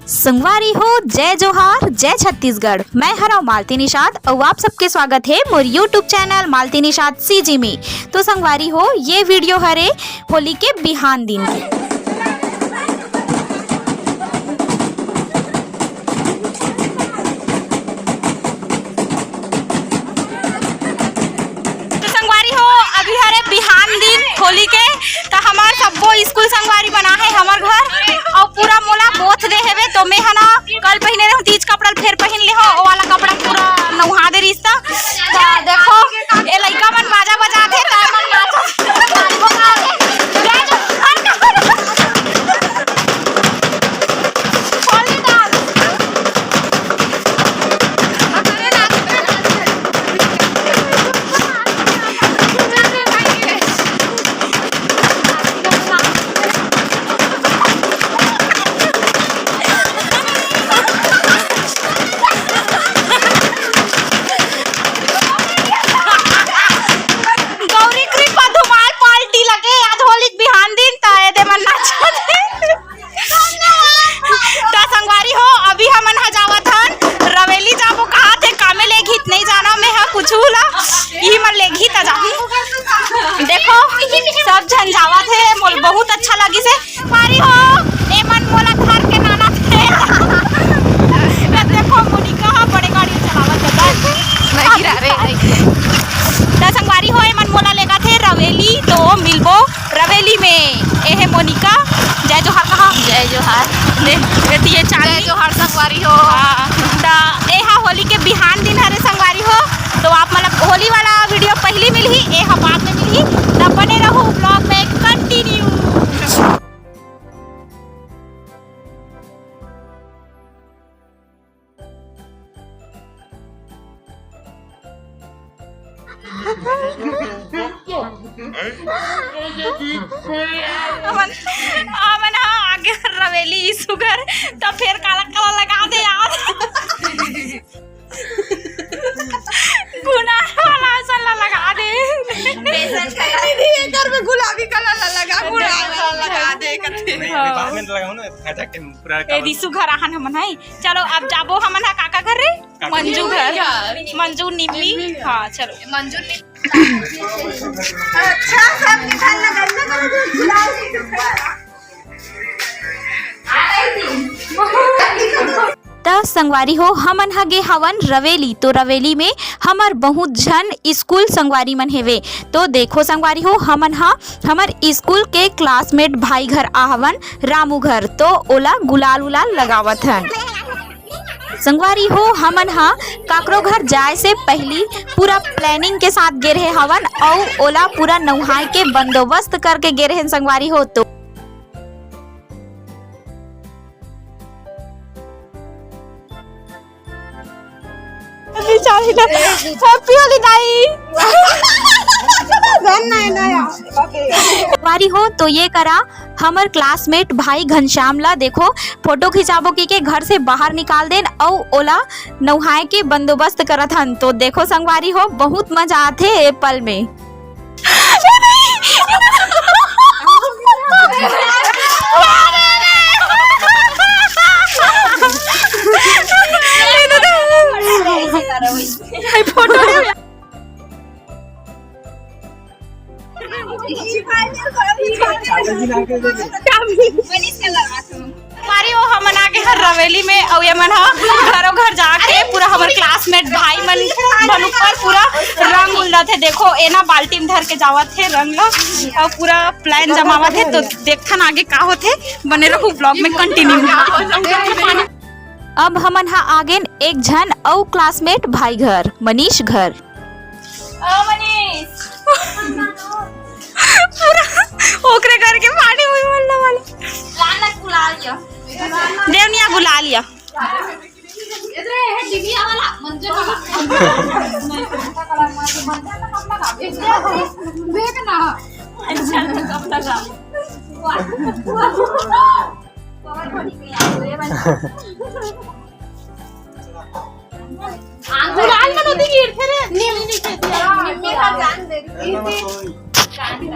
संगवारी हो, जय जोहार, जय छत्तीसगढ़। मैं हराव मालती निषाद और आप सबके स्वागत है मोर यूट्यूब चैनल मालती निषाद सीजी में। तो संगवारी हो, ये वीडियो हरे होली के बिहान दिन की। तो संगवारी हो, अभी हरे बिहान दिन होली के तो हमार सबो स्कूल संगवारी बना है हमार घर और पूरा मोला बोथ दे हेवे। तो मैं है ना कल पहने रहूं तीज कपड़ा फिर पहन ले हो ओ वाला कपड़ा पूरा नौहा दे रिश्ता। तो देखो ए लइका मन बाजा बजाथे त मन देखो सब झंझावत है मोल बहुत अच्छा लगी से पारी हो ए मन मोला घर के नाना थे। देखो मोनिका बड़े गाड़ी चलावत है नहीं रे त संगवारी हो ए मन मोला लेगा थे रवेली। तो मिलबो रवेली में ए है मोनिका। जय जोहार कहा जय जोहार देख ये चाल जय जोहार संगवारी हो। त एहा होली के बिहान दिन हरे संगवारी हो। तो आप मतलब होली वाला वीडियो पहली मिली ए बाद में मिली तब बने रहो ब्लॉग में कंटिन्यू। अमन आगे रवेली सुगर तो फिर काला काला लगा दे यार लगा दे घर में गुलाबी कलर लगा दे रिसु घर आहन हमन है। चलो अब जाबो हमन है काका घर रे मंजू घर मंजू निम्मी। हाँ चलो मंजू अच्छा सब निकाल त संगवारी हो हमन हगे हवन रवेली। तो रवेली में हमार बहुत झन स्कूल संगवारी मन हेवे। तो देखो संगवारी हो हमन हमार स्कूल के क्लासमेट भाई घर आहवन रामू घर। तो ओला गुलाल उलाल लगावत हन। संगवारी हो हमन काकरो घर जाए से पहली पूरा प्लानिंग के साथ गे रहे हवन और ओला पूरा नौहाई के बंदोबस्त करके गे रहे संगवारी हो। तो हैप्पी होली वारी हो। तो ये करा हमर क्लासमेट भाई घनश्याम ला देखो फोटो खिंचाबो के घर से बाहर निकाल देन और ओला नौहाए के बंदोबस्त करत हन। तो देखो संगवारी हो बहुत मजा आथे ए पल में। हमारी वो हमन आगे हर रवेली में और ये मन घरों घर जाके पूरा हमारे क्लासमेट भाई मन ऊपर पूरा रंग उलत है। देखो एना बाल्टी में धर के जावत है रंग ला और पूरा प्लान जमावत है। तो देखथन आगे का होते बने रहो ब्लॉग में कंटिन्यू। अब हमन आगे एक झन और क्लासमेट भाई घर मनीष घर। मनीष ओकरे घर के पानी हुई बोलने वाला लाना गुला लिया देवनिया गुला लिया इधर है डिबिया वाला मंजू देख ना अच्छा कब लगा गुलाल में नदी गिर थे रे नीली नीचे निम्मी का जान दे दी झाड़ू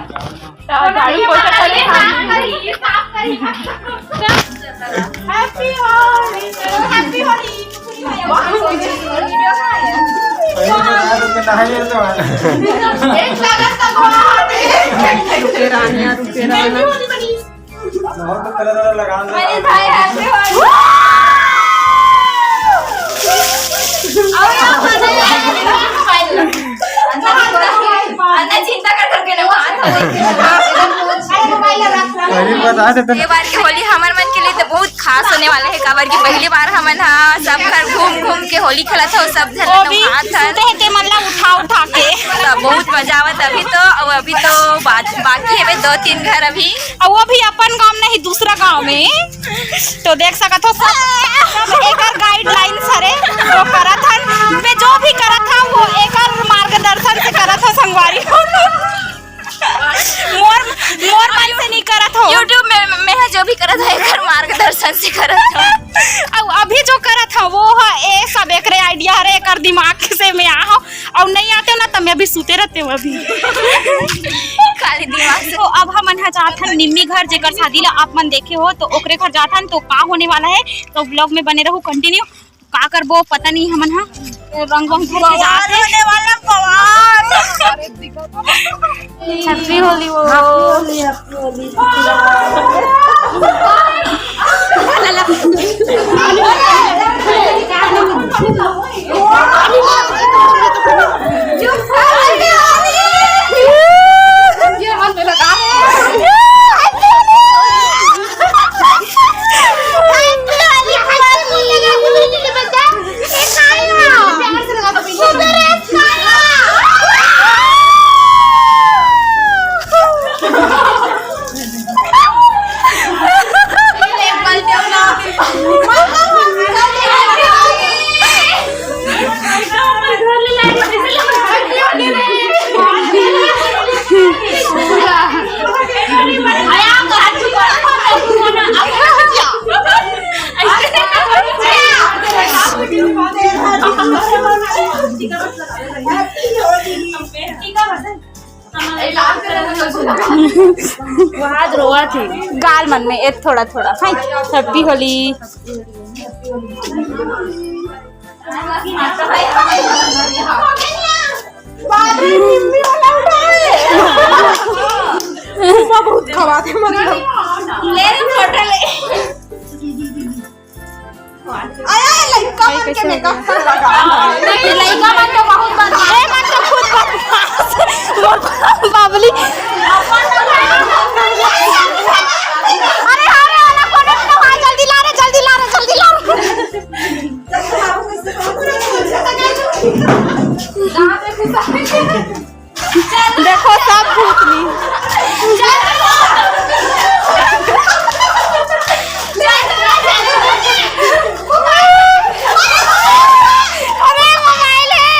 पोछा करे साफ करी हैप्पी नहीं तो बहुत तो कलर लगा चिंता कर करके ना ये बार की होली हमार मन के लिए तो बहुत खास होने वाले है। काबर की पहली बार हमन सब घर घूम घूम के होली खेलत हो, सब जन उठा के सब बहुत मजा आवत। अभी तो बाकी है 2-3 घर अभी, और वो भी अपन गांव नहीं दूसरा गांव में। तो देख सकत हो सब एकर गाइडलाइन सरे वो करत हन, वे जो भी करत था वो एकर मार्गदर्शन से करत हो संगवारी हो। मोर मन से नहीं करत हो। यूट्यूब में है जो भी करत है एकर मार्गदर्शन से करत है। और अभी जो करत हो वो है ए सब एक आइडिया है एकर दिमाग से में आओ, और नहीं आते ना तो मैं अभी सूते रहते हो अभी खाली दिमाग से। तो अब हम मन जात हन निम्मी घर जेकर शादी ला आप मन देखे हो, तो ओकरे घर जात हन। तो का होने वाला है तो ब्लॉग में बने रहो कंटिन्यू। का करबो पता नहीं हमन हा रंग वंग भर के जात होने वाला पवार। हैप्पी होली वो गाल मन में एक थोड़ा थोड़ा हैप्पी होली। बहुत खवा थे ले फोटो ले आया लड़का मन के मेकअप लगा लड़का मन तो बहुत बदमाश है, मन तो खुद बदमाश बाबली। अरे अरे वाला फोटो तो जल्दी ला देखो सब भूतनी अरे मोबाइल है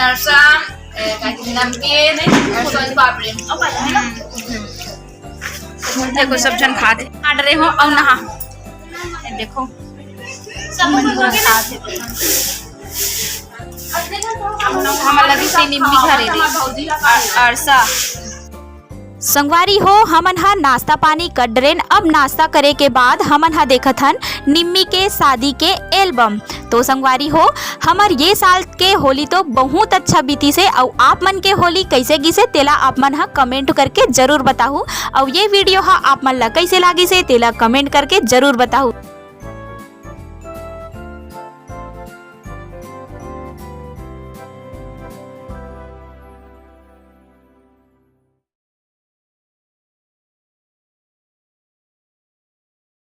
अनरसा नमकीन और सोन पापड़ी। देखो सब जन खा दे काट रहे हो और नहा देखो हमार लगी से निम्बी घरे दे अरसा संगवारी हो हमन हा नाश्ता पानी कर डरेन। अब नाश्ता करे के बाद हमन हा देखत हन निम्मी के शादी के एल्बम। तो संगवारी हो हमर ये साल के होली तो बहुत अच्छा बीती से। और आप मन के होली कैसे गिसे तेला आप मन हा कमेंट करके जरूर बताहू। और ये वीडियो हा आप मन ला कैसे लागी से तेला कमेंट करके जरूर बताहू।